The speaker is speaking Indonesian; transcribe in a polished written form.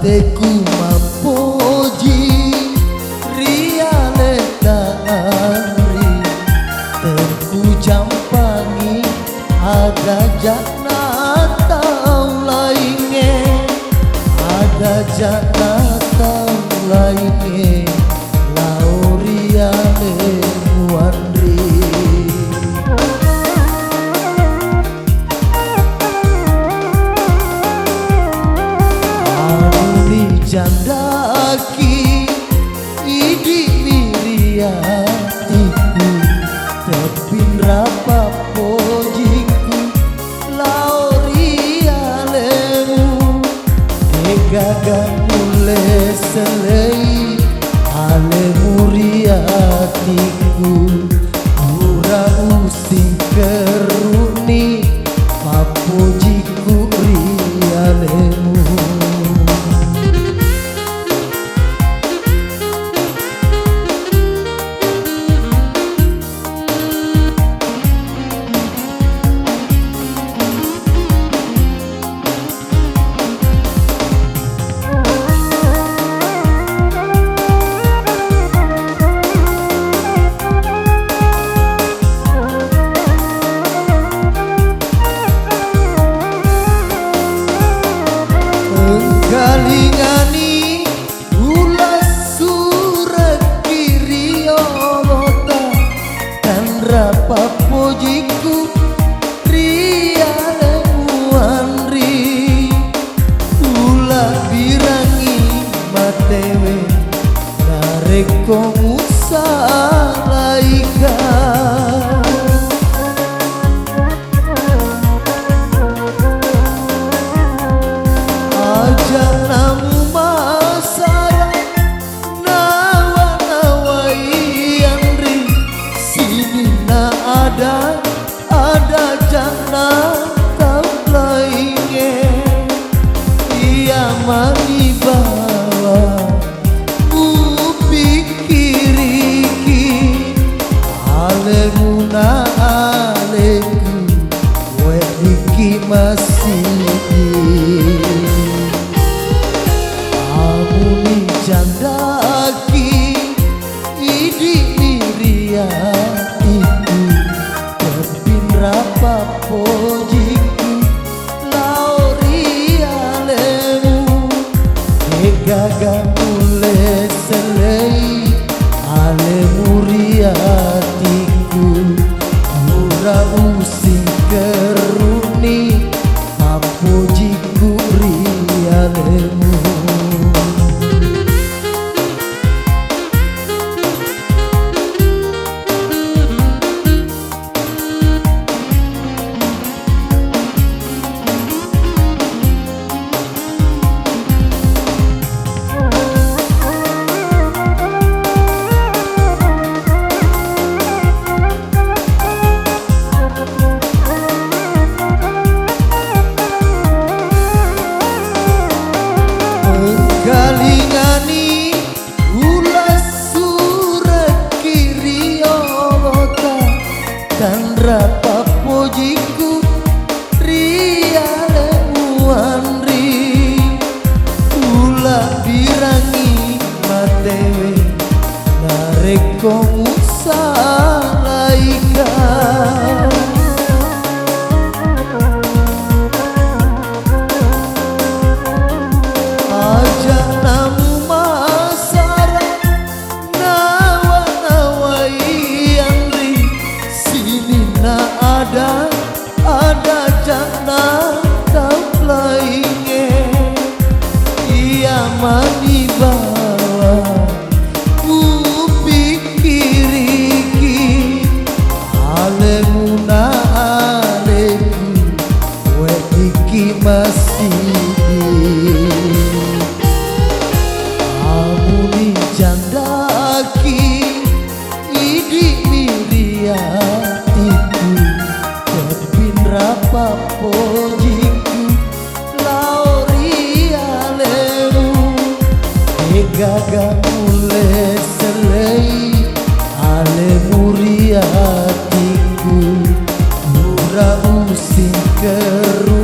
Mateku mampoji riale taari Teku jampangi ada jana tau lainnya Ada jana tau lainnya Lau riale muandri Jandaki idi miriatiku tepin rapa pojiku laurialemu egagan mule selei alemu riatiku ura using keruni papojiku rialemu Kalingani ulas surat kiriolota dan rapa pojiku riale muandri ula birangi matewe nareko musalaika namu masara nawa-nawai andri sini na ada jana tau lainnya ia mani bawa upikiriki alemu na aleku wediki masih Jandaki idi miriatiku tepin rapa pojiku laurialemu egaga mule selei alemu riatiku ura using keruni papojiku rialemu Kalingani ulas surat kiriolota dan rapa pojiku riale muandri ula birangi matewe nareko musalaika ada jana tau lainnya ia mani bawa upikiriki alemu na aleku wediki masih amuni jandaki idi miriatiku rapa pojiku laurialemu egaga mule selei alemu riatiku ura using keru